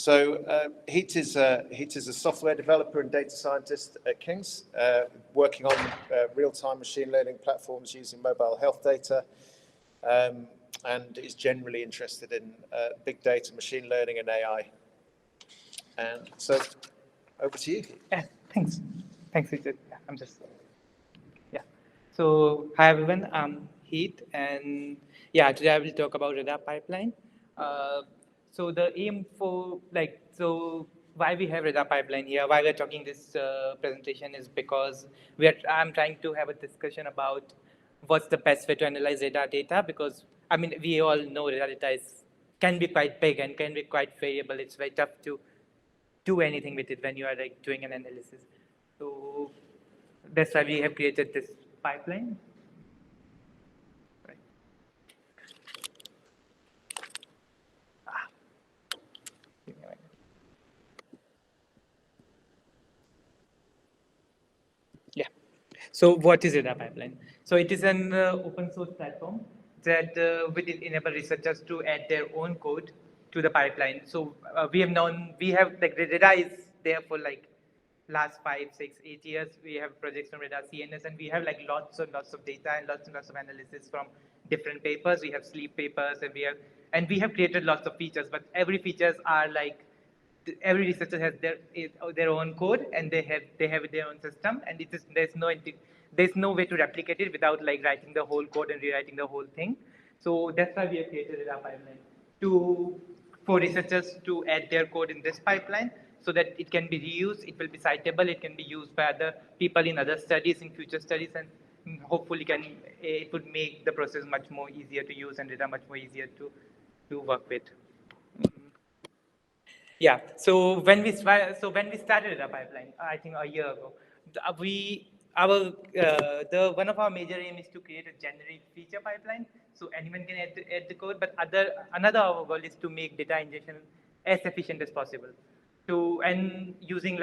Heet is a software developer and data scientist at King's, working on real-time machine learning platforms using mobile health data, and is generally interested in big data, machine learning, and AI. And so, over to you. Yeah, thanks. Thanks, Richard. Yeah. So, hi everyone, I'm Heet, and yeah, today I will talk about radar pipeline. So the aim for why we have radar pipeline here, why we're talking this presentation is because I'm trying to have a discussion about what's the best way to analyze radar data, because I mean we all know radar data can be quite big and can be quite variable. It's very tough to do anything with it when you are like doing an analysis. So that's why we have created this pipeline. Right. Yeah. So what is radar pipeline? So it is an open source platform that will enable researchers to add their own code to the pipeline. So we have like radar is there for like last 5, 6, 8 years. We have projects from radar CNS, and we have like lots and lots of data and lots of analysis from different papers. We have sleep papers, and we have created lots of features, but every features are like every researcher has their own code, and they have their own system, and there's no way to replicate it without like writing the whole code and rewriting the whole thing. So that's why we have created a pipeline for researchers to add their code in this pipeline so that it can be reused, it will be citable, it can be used by other people in other studies, in future studies, and hopefully it would make the process much more easier to use and data much more easier to work with. Yeah. So when we started the pipeline, I think a year ago, one of our major aim is to create a generic feature pipeline, so anyone can add the code. But another our goal is to make data ingestion as efficient as possible. And using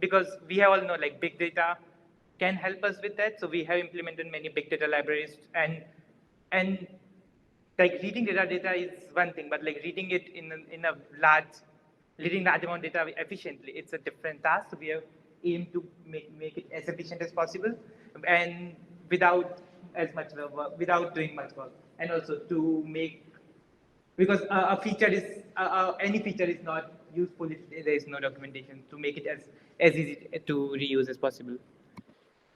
because we all know like big data can help us with that. So we have implemented many big data libraries, and like reading data is one thing, but like reading it in a large amount of data efficiently, it's a different task. So we have aimed to make it as efficient as possible, and without doing much work, and also to make, because any feature is not useful if there is no documentation, to make it as easy to reuse as possible.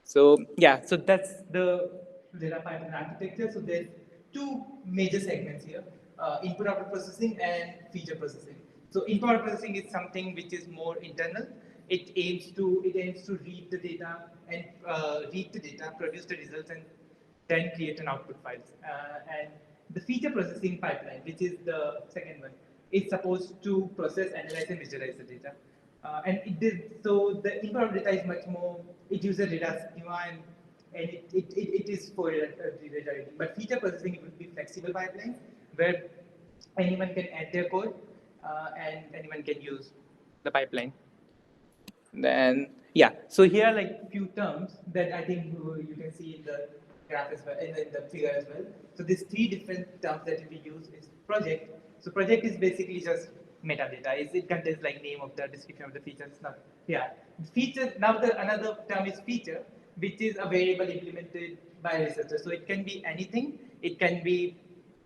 So yeah, so that's the data pipeline architecture. So there's two major segments here: input-output processing and feature processing. So input-output processing is something which is more internal. It aims to read the data and produce the results, and then create an output files. And the feature processing pipeline, which is the second one, is supposed to process, analyze, and visualize the data. So the input data is much more, it uses data schema, and it is for data reading. But feature processing, it would be flexible pipeline where anyone can add their code and anyone can use the pipeline. Then yeah, so here are like few terms that I think you can see in the graph as well, in the figure as well. So these three different terms that we use is project. So project is basically just metadata. It contains like name of the description of the features. Now, yeah, feature. Now another term is feature, which is a variable implemented by researchers. So it can be anything. It can be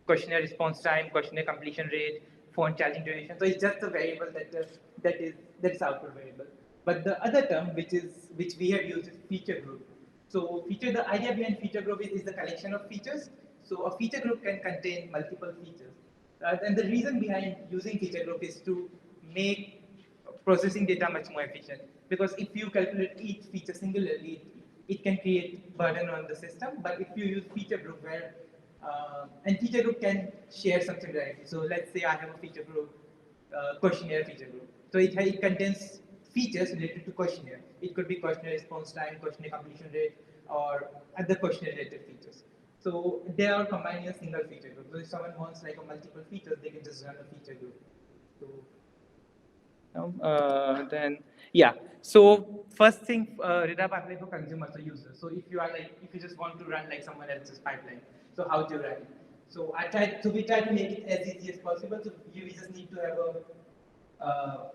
questionnaire response time, questionnaire completion rate, phone charging duration. So it's just a variable that's output variable. But the other term, which we have used, is feature group. So the idea behind feature group is the collection of features. So a feature group can contain multiple features. And the reason behind using feature group is to make processing data much more efficient. Because if you calculate each feature singularly, it can create burden on the system. But if you use feature group and feature group can share something directly. So let's say I have a feature group, questionnaire feature group. So it contains features related to questionnaire. It could be questionnaire response time, questionnaire completion rate, or other questionnaire related features. So they are combined in a single feature group. So if someone wants like a multiple features, they can just run a feature group. So then yeah. So first thing, radar pipeline for consumers or users. So if you just want to run like someone else's pipeline, so how do you run it? So we try to make it as easy as possible. So we just need to have a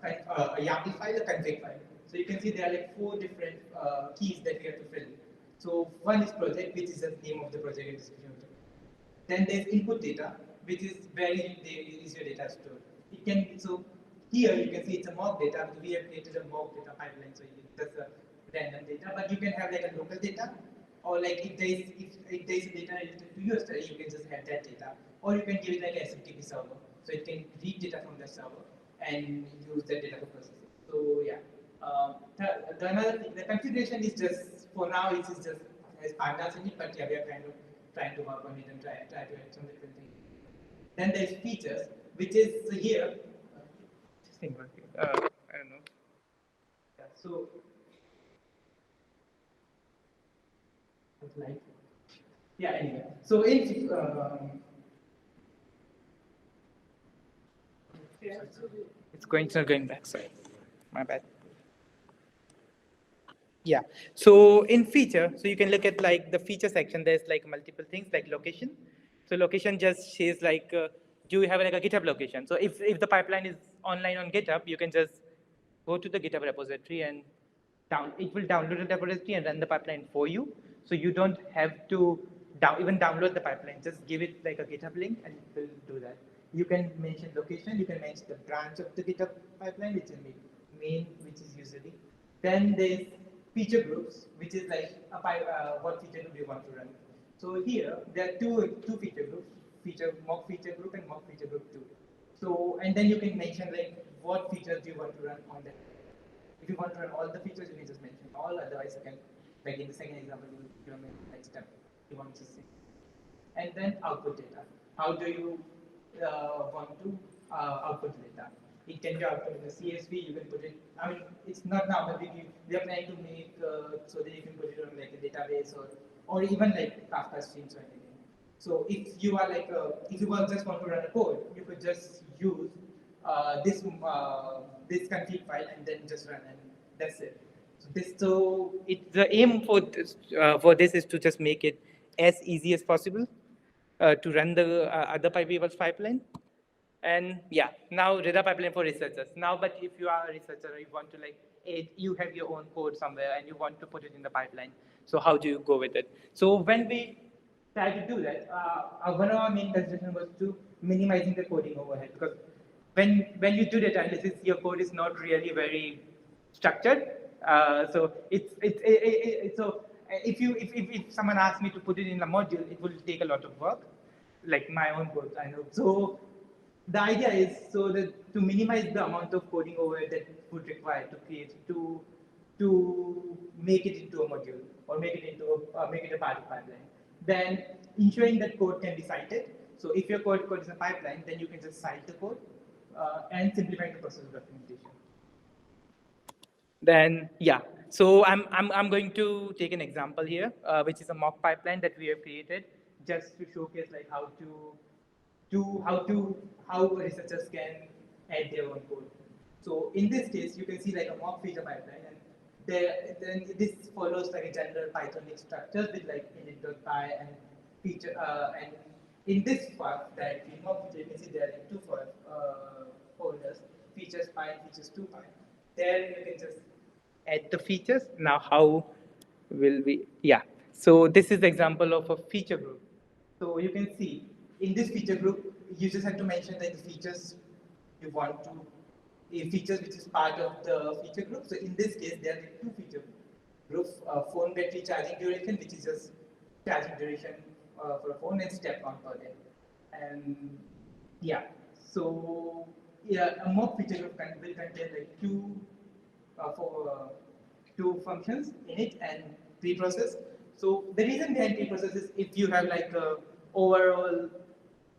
YAML file, a config file. So you can see there are like 4 different keys that we have to fill in. So one is project, which is the name of the project and description of the project. Then there's input data, which is where is your data stored. It can so here you can see it's a mock data. We have created a mock data pipeline, so it's just a random data. But you can have like a local data, or like if there is a data related to your study, you can just have that data, or you can give it like a SMTP server, so it can read data from the server and use that data for processing. So yeah, the configuration is just for now. It is just as pandas in it, but yeah, we are kind of trying to work on it and try to add some different things. Then there's features, which is here. This thing working. I don't know. Yeah, so like yeah. Anyway, so in it's not going back. Sorry, my bad. Yeah. So in feature, so you can look at like the feature section. There's like multiple things like location. So location just says like do you have like a GitHub location? So if the pipeline is online on GitHub, you can just go to the GitHub repository and it will download the repository and run the pipeline for you. So you don't have to even download the pipeline. Just give it like a GitHub link and it will do that. You can mention location. You can mention the branch of the GitHub pipeline, which is main, which is usually. Then there's feature groups, which is like what feature group you want to run. So here there are two feature groups: mock feature group and mock feature group 2. So and then you can mention like what features do you want to run on that. If you want to run all the features, you can just mention all. Otherwise, you can, like in the second example, you like step you want to see. And then output data. How do you want to output data? It can be output in the CSV. You can put it. I mean, it's not now, but we are trying to make so that you can put it on like a database or even like Kafka streams or anything. So if you are like if you just want to run a code, you could just use this config file and then just run, and that's it. The aim for this is to just make it as easy as possible to run the other Pipevals pipeline. And yeah, now data pipeline for researchers. Now, but if you are a researcher, you want to like you have your own code somewhere and you want to put it in the pipeline. So how do you go with it? So when we try to do that, one of our main consideration was to minimizing the coding overhead, because when you do data analysis, your code is not really very structured. So so if someone asks me to put it in a module, it will take a lot of work, like my own code, I know. So the idea is so that to minimize the amount of coding overhead that would require to create to make it into a module or make it a part of pipeline. Then ensuring that code can be cited. So if your code is a pipeline, then you can just cite the code and simplify the process of documentation. Then yeah, so I'm going to take an example here, which is a mock pipeline that we have created just to showcase like how researchers can add their own code. So in this case, you can see like a mock feature pipeline, and then this follows like a general Python structure with like init.py and feature and in this part directory mock feature, you can see there are two folders: features py and features 2py. There you can just add the features. Now how will we? Yeah. So this is the example of a feature group. So you can see in this feature group, you just have to mention like the features you want to, features which is part of the feature group. So in this case, there are two feature groups: phone battery charging duration, which is just charging duration for a phone, and step count per day. And yeah, so yeah, a mock feature group will contain like two functions, init and preprocess. So the reason behind preprocess is if you have like overall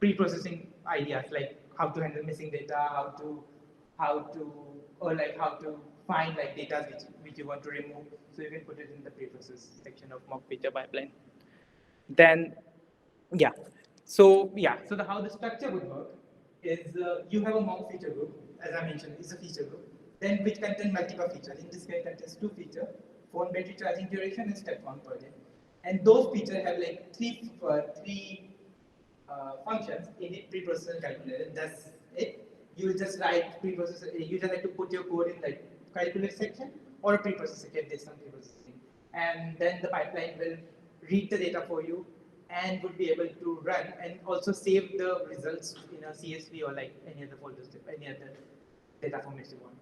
pre-processing ideas, like how to handle missing data, how to find like data which you want to remove. So you can put it in the pre-process section of mock feature pipeline. Then yeah, so how the structure would work is you have a mock feature group, as I mentioned, it's a feature group, then which contain multiple features. In this case, contains two features: phone battery charging duration and step count per day. And those features have like three functions: init, preprocessor, and calculator. That's it. you will just write preprocessor. You just have to put your code in like calculate section or a preprocessor if there's some preprocessing, and then the pipeline will read the data for you and would be able to run and also save the results in a CSV or like any other folders, any other data formats you want.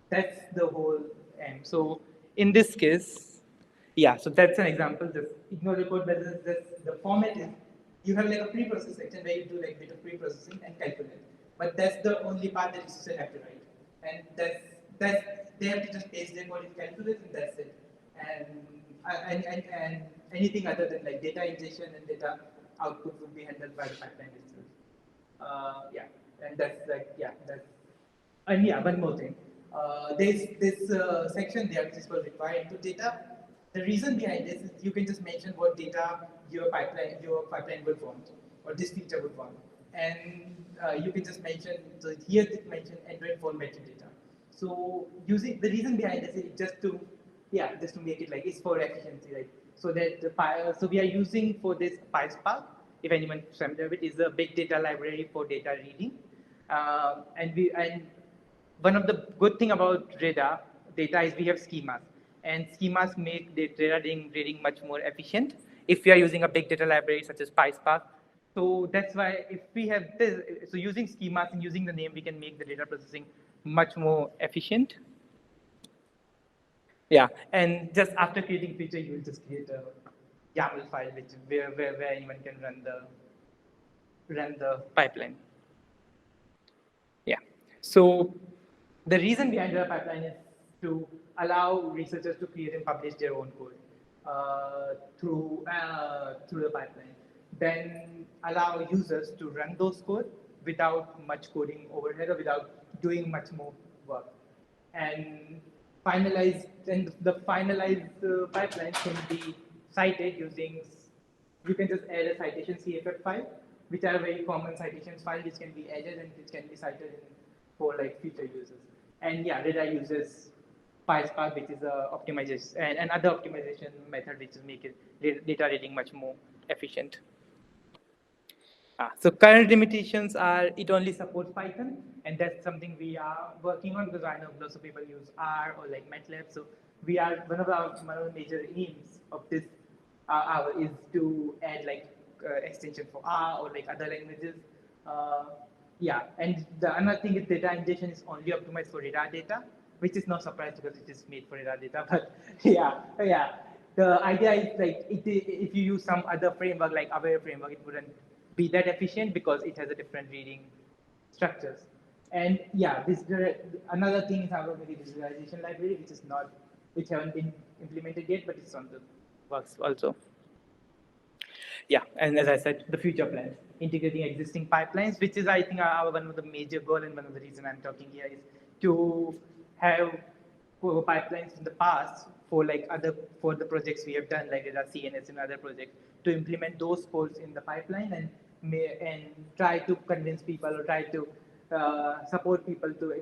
That's the whole aim. So in this case, yeah, so that's an example. Just ignore the code, but the format is you have like a pre-process section where you do like a bit of pre-processing and calculate. But that's the only part that you still have to write. And that's they have to just paste their code in calculate and that's it. And anything other than like data ingestion and data output will be handled by the pipeline itself. Yeah, and that's like and yeah, one more thing. There's this section there which is called require input data. The reason behind this is you can just mention what data your pipeline would want, or this feature would want, and you can just mention. So here it mentioned Android phone battery data. So using the reason behind this is just to make it like it's for efficiency, right? So that so we are using for this PySpark. If anyone is familiar with, is a big data library for data reading, and one of the good thing about data is we have schemas, and schemas make the data reading much more efficient if we are using a big data library such as PySpark. So that's why if we have this, so using schemas and using the name, we can make the data processing much more efficient. Yeah, and just after creating feature, you will just create a YAML file where anyone can run the pipeline. Yeah. So the reason behind the pipeline is to allow researchers to create and publish their own code through the pipeline. Then allow users to run those code without much coding overhead or without doing much more work. And the finalized pipeline can be cited using, you can just add a citation CFF file, which are very common citations file which can be added and which can be cited for like future users. And yeah, Redeye uses PySpark, which is a optimization and another optimization method which is make it data reading much more efficient. So current limitations are it only supports Python, and that's something we are working on because I know lots of people use R or like MATLAB. So we are one of our major aims of this is to add like extension for R or like other languages. Yeah, and the another thing is data ingestion is only optimized for radar data, which is no surprise because it is made for radar data. But yeah. The idea is like if you use some other framework like Aware framework, it wouldn't be that efficient because it has a different reading structures. And yeah, another thing is our visualization library, which haven't been implemented yet, but it's on the works also. Yeah, and as I said, the future plans, integrating existing pipelines, which is I think one of the major goal and one of the reason I'm talking here is to have pipelines in the past for the projects we have done, like there are CNS and other projects, to implement those codes in the pipeline and try to convince people or try to support people to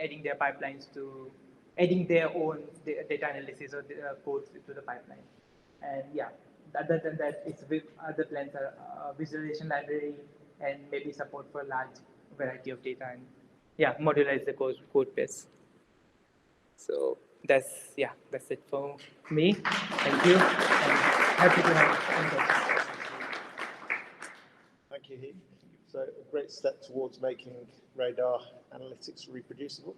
adding their pipelines to adding their own data analysis or codes to the pipeline. And yeah, other than that, it's with other plans are visualization library and maybe support for large variety of data and yeah, modularize the code base. So that's it for me. Thank you. And happy to have questions. Thank you, Heet. So a great step towards making radar analytics reproducible.